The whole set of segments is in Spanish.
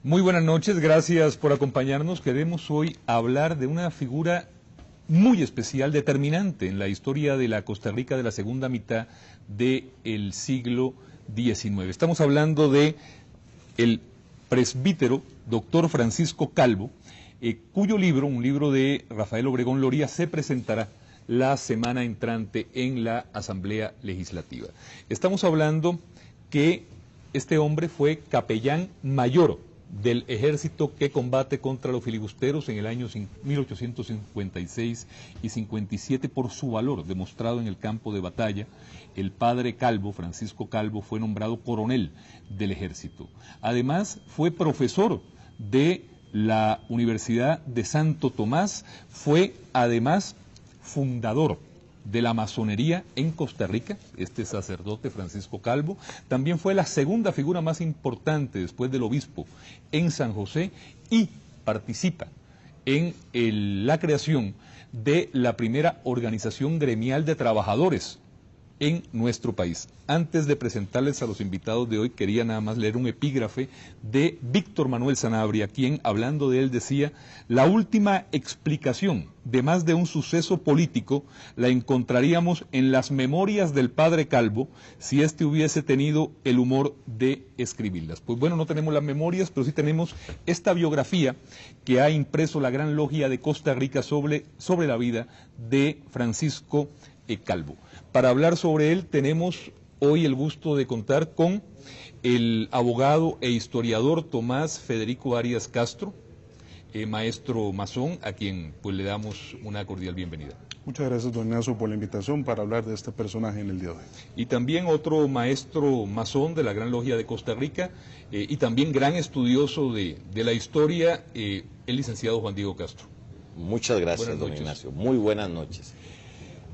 Muy buenas noches, gracias por acompañarnos. Queremos hoy hablar de una figura muy especial, determinante en la historia de la Costa Rica de la segunda mitad del siglo XIX. Estamos hablando de el presbítero doctor Francisco Calvo, cuyo libro, un libro de Rafael Obregón Loría, se presentará la semana entrante en la Asamblea Legislativa. Estamos hablando que este hombre fue capellán mayor del ejército que combate contra los filibusteros en el año 1856 y 57 por su valor demostrado en el campo de batalla. El padre Calvo, Francisco Calvo, fue nombrado coronel del ejército. Además, fue profesor de la Universidad de Santo Tomás, fue además fundador de la masonería en Costa Rica, este sacerdote Francisco Calvo. También fue la segunda figura más importante después del obispo en San José y participa en la creación de la primera organización gremial de trabajadores en nuestro país. Antes de presentarles a los invitados de hoy, quería nada más leer un epígrafe de Víctor Manuel Sanabria, quien, hablando de él, decía: la última explicación de más de un suceso político la encontraríamos en las memorias del padre Calvo, si éste hubiese tenido el humor de escribirlas. Pues bueno, no tenemos las memorias, pero sí tenemos esta biografía que ha impreso la Gran Logia de Costa Rica sobre la vida de Francisco Calvo. Para hablar sobre él tenemos hoy el gusto de contar con el abogado e historiador Tomás Federico Arias Castro, maestro masón, a quien pues le damos una cordial bienvenida. Muchas gracias, don Ignacio, por la invitación para hablar de este personaje en el día de hoy. Y también otro maestro masón de la Gran Logia de Costa Rica y también gran estudioso de la historia, el licenciado Juan Diego Castro. Muchas gracias, don Ignacio. Muy buenas noches.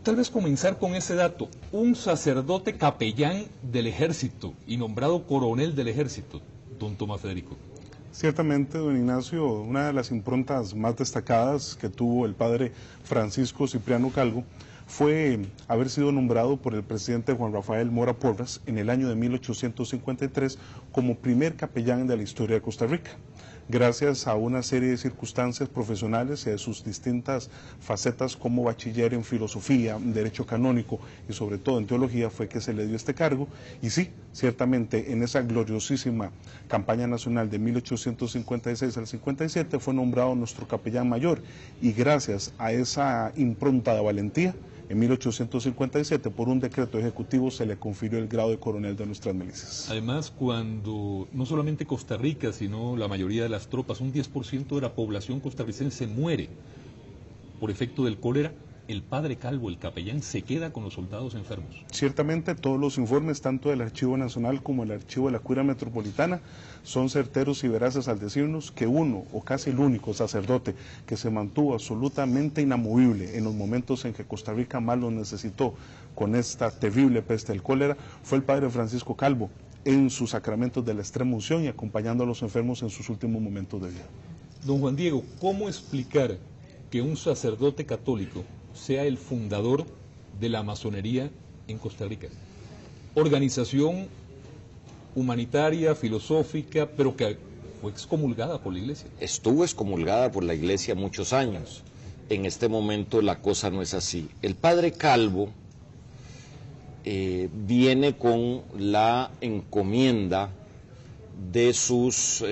Tal vez comenzar con ese dato: un sacerdote capellán del ejército y nombrado coronel del ejército, don Tomás Federico. Ciertamente, don Ignacio, una de las improntas más destacadas que tuvo el padre Francisco Cipriano Calvo fue haber sido nombrado por el presidente Juan Rafael Mora Porras en el año de 1853 como primer capellán de la historia de Costa Rica. Gracias a una serie de circunstancias profesionales y de sus distintas facetas como bachiller en filosofía, en derecho canónico y sobre todo en teología, fue que se le dio este cargo. Y sí, ciertamente en esa gloriosísima campaña nacional de 1856 al 57 fue nombrado nuestro capellán mayor, y gracias a esa impronta de valentía, en 1857, por un decreto ejecutivo, se le confirió el grado de coronel de nuestras milicias. Además, cuando no solamente Costa Rica, sino la mayoría de las tropas, un 10% de la población costarricense muere por efecto del cólera, el padre Calvo, el capellán, se queda con los soldados enfermos. Ciertamente todos los informes, tanto del Archivo Nacional como del Archivo de la Curia Metropolitana, son certeros y veraces al decirnos que uno, o casi el único sacerdote que se mantuvo absolutamente inamovible en los momentos en que Costa Rica más lo necesitó con esta terrible peste del cólera, fue el padre Francisco Calvo, en sus sacramentos de la extrema unción y acompañando a los enfermos en sus últimos momentos de vida. Don Juan Diego, ¿cómo explicar que un sacerdote católico sea el fundador de la masonería en Costa Rica? Organización humanitaria, filosófica, pero que fue excomulgada por la Iglesia. Estuvo excomulgada por la Iglesia muchos años. En este momento la cosa no es así. El padre Calvo viene con la encomienda de sus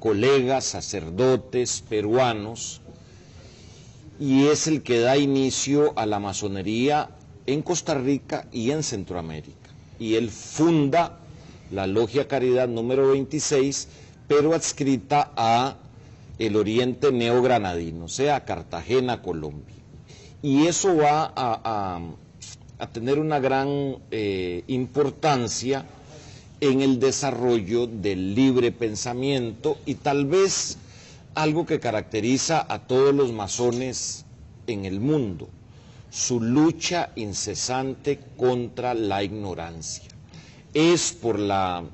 colegas sacerdotes peruanos, y es el que da inicio a la masonería en Costa Rica y en Centroamérica. Y él funda la Logia Caridad número 26, pero adscrita a el Oriente Neogranadino, o sea, a Cartagena, Colombia. Y eso va a tener una gran importancia en el desarrollo del libre pensamiento y tal vez algo que caracteriza a todos los masones en el mundo: su lucha incesante contra la ignorancia. Es por la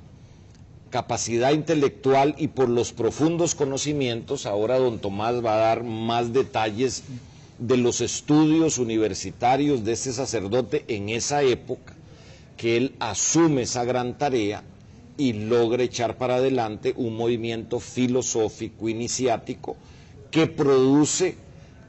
capacidad intelectual y por los profundos conocimientos. Ahora don Tomás va a dar más detalles de los estudios universitarios de este sacerdote en esa época, que él asume esa gran tarea y logra echar para adelante un movimiento filosófico iniciático que produce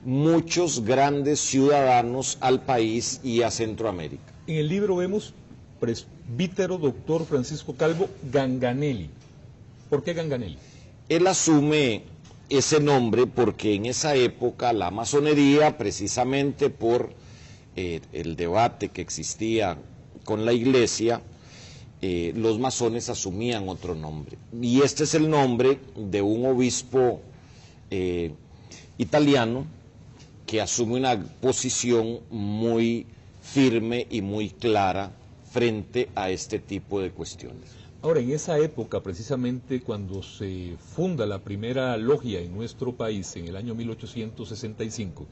muchos grandes ciudadanos al país y a Centroamérica. En el libro vemos presbítero doctor Francisco Calvo Ganganelli. ¿Por qué Ganganelli? Él asume ese nombre porque en esa época la masonería, precisamente por el debate que existía con la iglesia, los masones asumían otro nombre. Y este es el nombre de un obispo italiano que asume una posición muy firme y muy clara frente a este tipo de cuestiones. Ahora, en esa época, precisamente cuando se funda la primera logia en nuestro país, en el año 1865,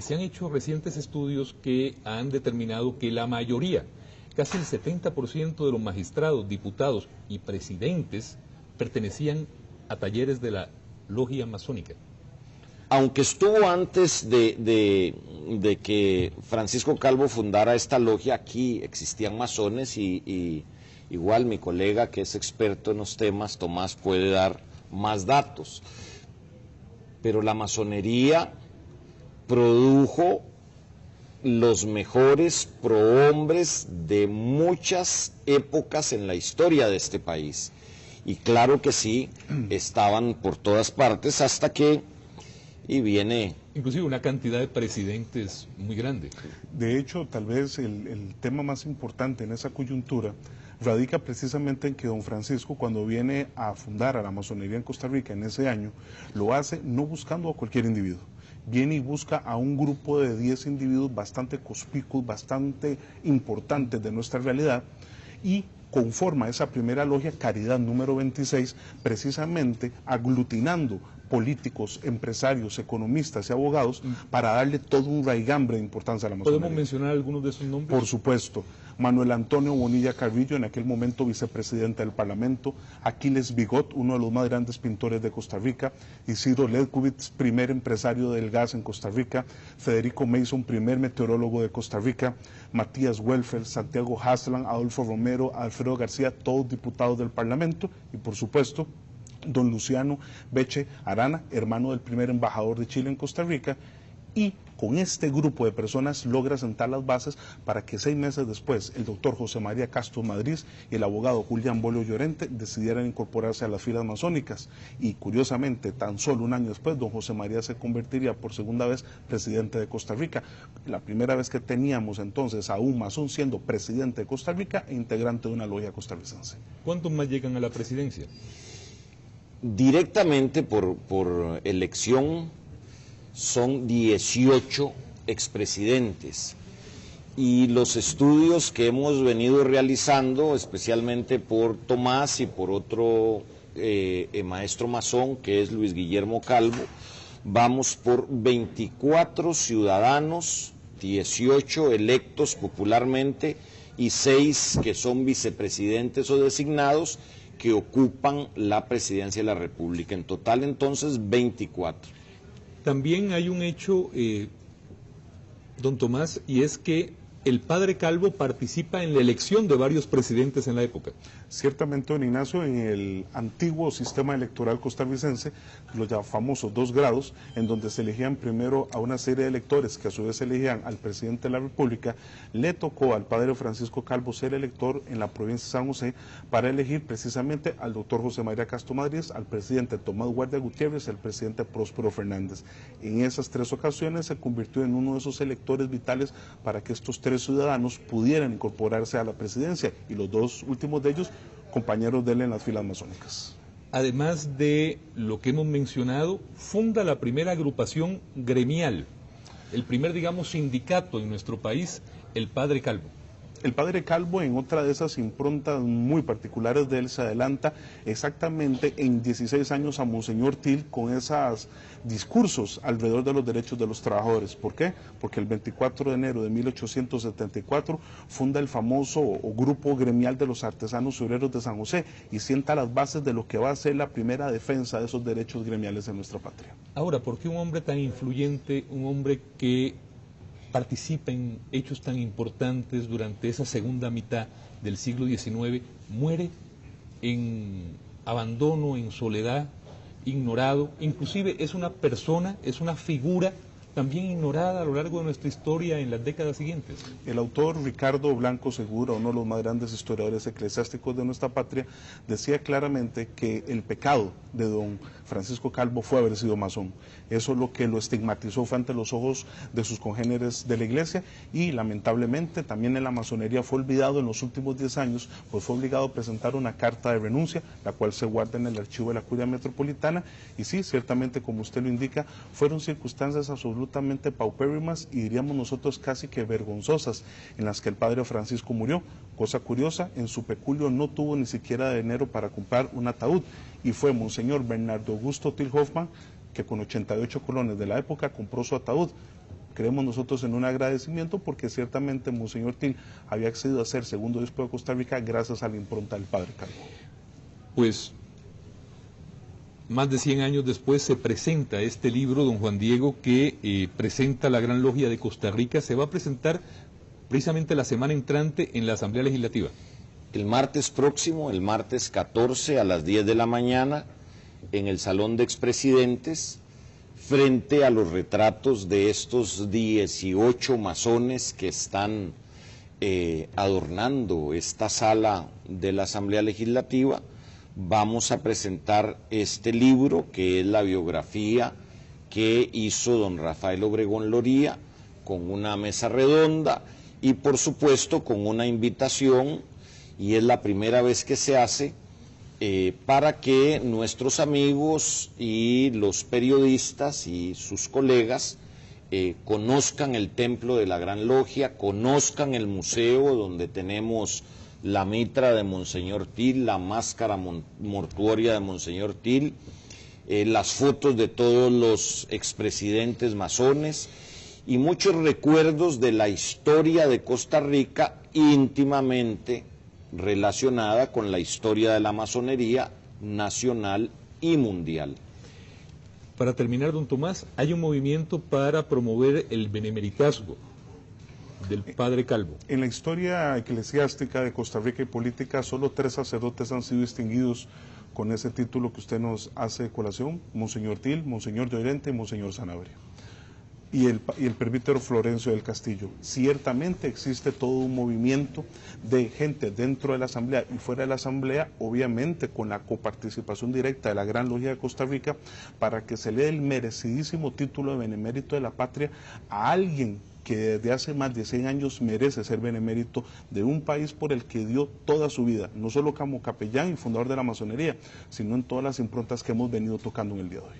se han hecho recientes estudios que han determinado que la mayoría, casi el 70% de los magistrados, diputados y presidentes pertenecían a talleres de la logia masónica. Aunque estuvo antes de que Francisco Calvo fundara esta logia, aquí existían masones y igual mi colega que es experto en los temas, Tomás, puede dar más datos. Pero la masonería produjo los mejores prohombres de muchas épocas en la historia de este país. Y claro que sí, estaban por todas partes hasta que viene... Inclusive una cantidad de presidentes muy grande. De hecho, tal vez el tema más importante en esa coyuntura radica precisamente en que don Francisco, cuando viene a fundar a la masonería en Costa Rica en ese año, lo hace no buscando a cualquier individuo. Viene y busca a un grupo de 10 individuos bastante conspicuos, bastante importantes de nuestra realidad, y conforma esa primera logia, Caridad número 26, precisamente aglutinando políticos, empresarios, economistas y abogados para darle todo un raigambre de importancia a la masonería. ¿Podemos mencionar algunos de esos nombres? Por supuesto. Manuel Antonio Bonilla Carrillo, en aquel momento vicepresidente del Parlamento; Aquiles Bigot, uno de los más grandes pintores de Costa Rica; Isidro Ledkowitz, primer empresario del gas en Costa Rica; Federico Mason, primer meteorólogo de Costa Rica; Matías Welfel, Santiago Haslan, Adolfo Romero, Alfredo García, todos diputados del Parlamento; y por supuesto, don Luciano Beche Arana, hermano del primer embajador de Chile en Costa Rica. Y con este grupo de personas logra sentar las bases para que 6 meses después el doctor José María Castro Madrid y el abogado Julián Bolio Llorente decidieran incorporarse a las filas masónicas. Y curiosamente, tan solo un año después, don José María se convertiría por segunda vez presidente de Costa Rica. La primera vez que teníamos entonces a un masón siendo presidente de Costa Rica e integrante de una logia costarricense. ¿Cuántos más llegan a la presidencia? Directamente por elección son 18 expresidentes, y los estudios que hemos venido realizando, especialmente por Tomás y por otro maestro masón que es Luis Guillermo Calvo, vamos por 24 ciudadanos, 18 electos popularmente y 6 que son vicepresidentes o designados que ocupan la presidencia de la República. En total entonces 24. También hay un hecho, don Tomás, y es que el padre Calvo participa en la elección de varios presidentes en la época. Ciertamente, don Ignacio, en el antiguo sistema electoral costarricense, los ya famosos 2 grados, en donde se elegían primero a una serie de electores que a su vez elegían al presidente de la República, le tocó al padre Francisco Calvo ser elector en la provincia de San José para elegir precisamente al doctor José María Castro Madrid, al presidente Tomás Guardia Gutiérrez y al presidente Próspero Fernández. En esas 3 ocasiones se convirtió en uno de esos electores vitales para que estos 3 ciudadanos pudieran incorporarse a la presidencia, y los 2 últimos de ellos compañeros de él en las filas masónicas. Además de lo que hemos mencionado, funda la primera agrupación gremial, el primer, digamos, sindicato en nuestro país, el padre Calvo. El padre Calvo, en otra de esas improntas muy particulares de él, se adelanta exactamente en 16 años a Monseñor Til con esos discursos alrededor de los derechos de los trabajadores. ¿Por qué? Porque el 24 de enero de 1874 funda el famoso grupo gremial de los artesanos y obreros de San José y sienta las bases de lo que va a ser la primera defensa de esos derechos gremiales en nuestra patria. Ahora, ¿por qué un hombre tan influyente, un hombre que participa en hechos tan importantes durante esa segunda mitad del siglo XIX, muere en abandono, en soledad, ignorado, inclusive es una persona, es una figura también ignorada a lo largo de nuestra historia en las décadas siguientes. El autor Ricardo Blanco Segura, uno de los más grandes historiadores eclesiásticos de nuestra patria, decía claramente que el pecado de don Francisco Calvo fue haber sido masón. Eso es lo que lo estigmatizó, fue ante los ojos de sus congéneres de la iglesia, y lamentablemente también en la masonería fue olvidado en los últimos 10 años, pues fue obligado a presentar una carta de renuncia, la cual se guarda en el archivo de la Curia Metropolitana, y sí, ciertamente, como usted lo indica, fueron circunstancias absolutamente paupérrimas y diríamos nosotros casi que vergonzosas en las que el padre Francisco murió. Cosa curiosa, en su peculio no tuvo ni siquiera dinero para comprar un ataúd, y fue Monseñor Bernardo Augusto Til Hoffmann que con 88 colones de la época compró su ataúd. Creemos nosotros en un agradecimiento porque ciertamente Monseñor Til había accedido a ser segundo obispo de Costa Rica gracias a la impronta del padre Calvo. Pues más de 100 años después se presenta este libro, don Juan Diego, que presenta la Gran Logia de Costa Rica. Se va a presentar precisamente la semana entrante en la Asamblea Legislativa. El martes próximo, el martes 14 a las 10 de la mañana, en el Salón de Expresidentes, frente a los retratos de estos 18 masones que están adornando esta sala de la Asamblea Legislativa, vamos a presentar este libro, que es la biografía que hizo don Rafael Obregón Loría, con una mesa redonda y por supuesto con una invitación, y es la primera vez que se hace, para que nuestros amigos y los periodistas y sus colegas conozcan el templo de la Gran Logia, conozcan el museo donde tenemos la mitra de Monseñor Til, la máscara mortuoria de Monseñor Til, las fotos de todos los expresidentes masones y muchos recuerdos de la historia de Costa Rica íntimamente relacionada con la historia de la masonería nacional y mundial. Para terminar, don Tomás, hay un movimiento para promover el benemeritazgo del padre Calvo. En la historia eclesiástica de Costa Rica y política, solo 3 sacerdotes han sido distinguidos con ese título que usted nos hace colación: Monseñor Til, Monseñor de Oriente y Monseñor Sanabria. Y el presbítero Florencio del Castillo. Ciertamente existe todo un movimiento de gente dentro de la Asamblea y fuera de la Asamblea, obviamente con la coparticipación directa de la Gran Logia de Costa Rica, para que se le dé el merecidísimo título de benemérito de la patria a alguien que desde hace más de 100 años merece ser benemérito de un país por el que dio toda su vida, no solo como capellán y fundador de la masonería, sino en todas las improntas que hemos venido tocando en el día de hoy.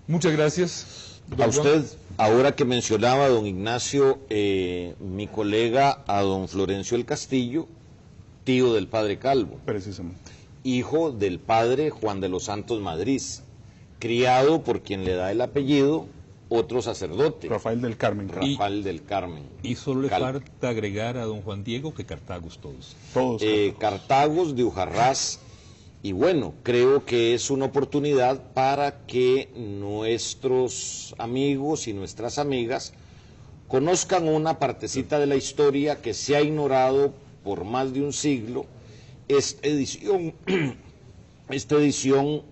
Muchas gracias. A usted, ahora que mencionaba don Ignacio, mi colega, a don Florencio del Castillo, tío del padre Calvo. Precisamente. Hijo del padre Juan de los Santos Madrid, criado por quien le da el apellido otro sacerdote. Rafael del Carmen. Rafael del Carmen. Y solo le falta agregar a don Juan Diego que Cartagos todos. Todos. Cartagos de Ujarrás. Y bueno, creo que es una oportunidad para que nuestros amigos y nuestras amigas conozcan una partecita de la historia que se ha ignorado por más de un siglo. Esta edición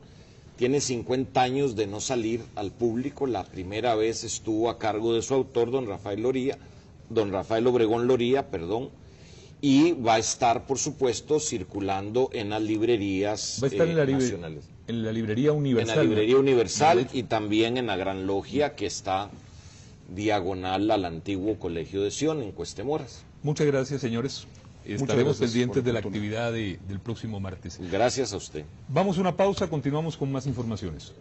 tiene 50 años de no salir al público. La primera vez estuvo a cargo de su autor, don Rafael Obregón Loría, y va a estar, por supuesto, circulando en las librerías nacionales. En la librería Universal. En la librería Universal y también en la Gran Logia, que está diagonal al antiguo Colegio de Sion, en Cuestemoras. Muchas gracias, señores. Estaremos pendientes de la actividad del próximo martes. Gracias a usted. Vamos a una pausa, continuamos con más informaciones.